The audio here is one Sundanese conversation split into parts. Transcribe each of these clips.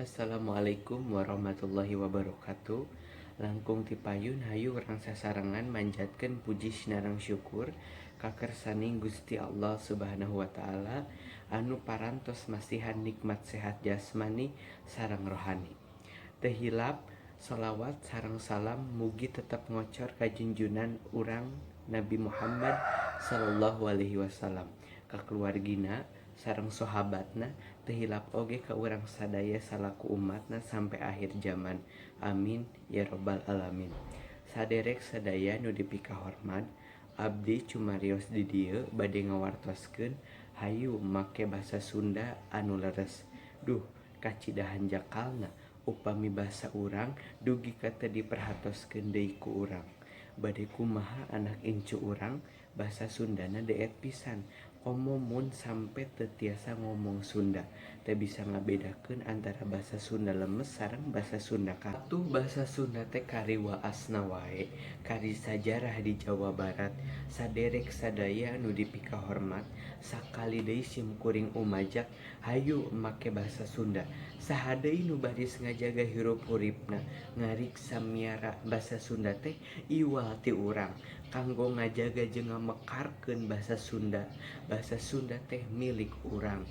Assalamualaikum warahmatullahi wabarakatuh. Langkung ti payun hayu urang sasarengan manjatkeun puji sinareng syukur ka kersaning Gusti Allah Subhanahu wa taala anu parantos masihan nikmat sehat jasmani sareng rohani. Teu hilap shalawat sareng salam mugi tetep ngocor ka junjunan urang Nabi Muhammad sallallahu alaihi wasallam, ka keluargina sareng sahabatna, teu hilap oge ka urang sadaya salaku umatna sampai akhir zaman. Amin ya robbal alamin. Saderek sadaya nu dipikahormat, abdi cumarios di dieu bade ngawartoskeun hayu make basa Sunda anu leres. Duh, kacidahan jakalna upami basa urang dugi ka teu diperhatoskeun deui ku urang. Bade kumaha anak incu urang basa Sundana deet pisan. Komo mun sampe teu tiasa ngomong Sunda, teu bisa ngabedakeun antara basa Sunda lemes sareng basa Sunda kaku. Atuh basa Sunda teh kariwaasna wae, kari sajarah di Jawa Barat. Saderek sadaya nu dipikahormat, sakali deui simkuring umajak hayu make basa Sunda. Saha deui nu baris ngajaga hirup uripna ngariksa miara basa Sunda teh iwal ti urang kanggo ngajaga jeung ngamekarkeun basa Sunda. Basa Sunda teh milik urang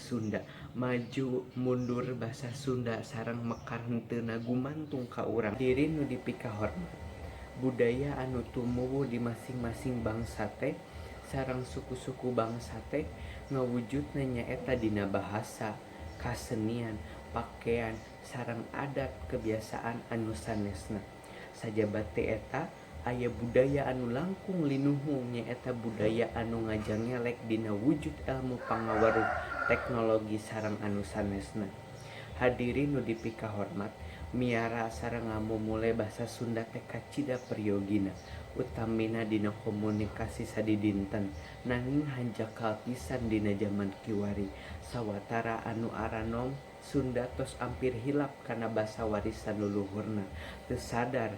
Sunda. Maju mundur basa Sunda sareng mekar henteuna gumantung ka urang. Diri nu dipikahormat, budaya anu tumuwuh di masing-masing bangsa teh sareng suku-suku bangsa teh ngawujudna nyaeta dina bahasa, kasenian, pakaian, sareng adat kebiasaan anu sanesna. Sajabat teh eta aya budaya anu langkung linuhu nyaeta budaya anu ngajangelek dina wujud ilmu pangaweruh teknologi sareng anu sanesna. Hadirin nu dipikahormat, miara sareng ngamumule basa Sunda teh kacida periogina, utamina dina komunikasi sadidinten, nanging hanjakal pisan dina zaman kiwari. Sawatara anu aranom Sunda tos ampir hilap kana basa warisan leluhurna. Teu sadar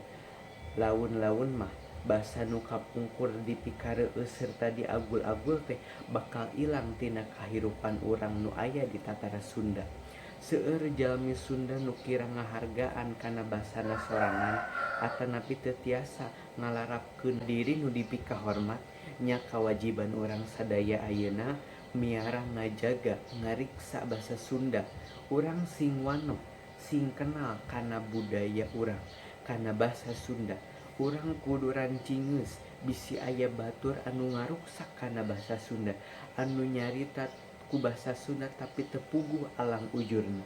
laun-laun mah basa nu kapungkur dipikareus serta diagul-agul teh bakal ilang tina kahirupan urang nu aya di tatara Sunda. Seueur jalmi Sunda nu kira ngahargaan kana basana sorangan atanapi teu tiasa ngalarapkeun. Diri nu dipikahormat, nya kawajiban urang sadaya ayeuna miara ngajaga ngariksa basa Sunda. Urang sing wano sing kenal kana budaya urang, kana basa Sunda. Urang kudu rancingeus bisi aya batur anu ngaruksak kana basa Sunda, anu nyarita ku basa Sunda tapi teu puguh alang ujurna.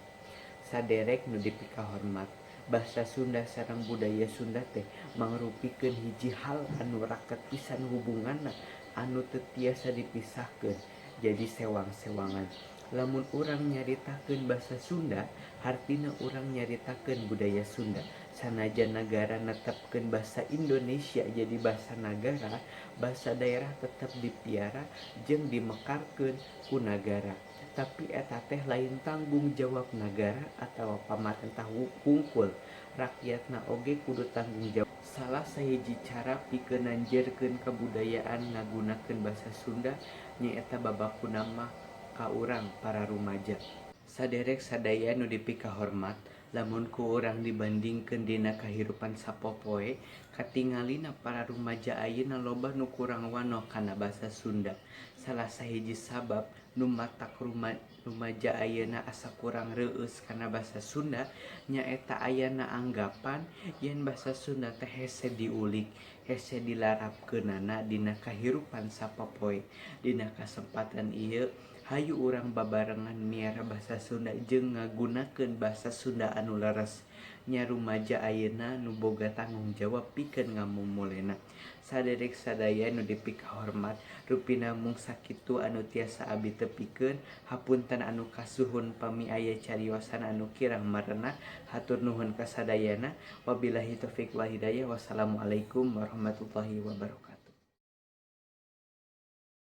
Saderek nu dipikahormat, basa Sunda sareng budaya Sunda teh mangrupikeun hiji hal anu raket pisan hubunganna anu teu tiasa dipisahkeun, jadi sewang-sewangan. Lamun urang nyaritakeun basa Sunda, hartina urang nyaritakeun budaya Sunda. Sanajan negara netepkeun basa Indonesia jadi basa negara, basa daerah tetap dipiara jeung dimekarkeun ku negara. Tapi eta teh lain tanggung jawab negara atawa pamarentah hungkul. Rakyatna oge kudu tanggung jawab. Salah sahiji cara pikeun nanjeurkeun kabudayaan ngagunakeun basa Sunda nyaeta babakuna mah ka urang para rumaja. Saderek sadaya nu dipikahormat, lamun ku urang dibandingkeun dina kahirupan sapopoe, katingalina para rumaja ayeuna loba nu kurang wano kana basa Sunda. Salah sahiji sabab nu matak rumaja ayeuna asa kurang reueus kana basa Sunda nyaeta ayana anggapan yen basa Sunda teh hese diulik, hese dilarapkeunana dina kahirupan sapopoe. Dina kasempatan ieu hayu urang babarengan miara basa Sunda jeung ngagunakeun basa Sunda anu leres. Nya rumaja ayeuna nu boga tanggung jawab pikeun ngamumulena. Saderek sadaya nu dipikahormat, rupina mung sakitu anu tiasa abdi tepikeun. Hapunten anu kasuhun pami aya cariosan anu kirang marenah. Hatur nuhun kasadayana. Wabillahi taufiq wal hidayah. Wassalamualaikum warahmatullahi wabarakatuh.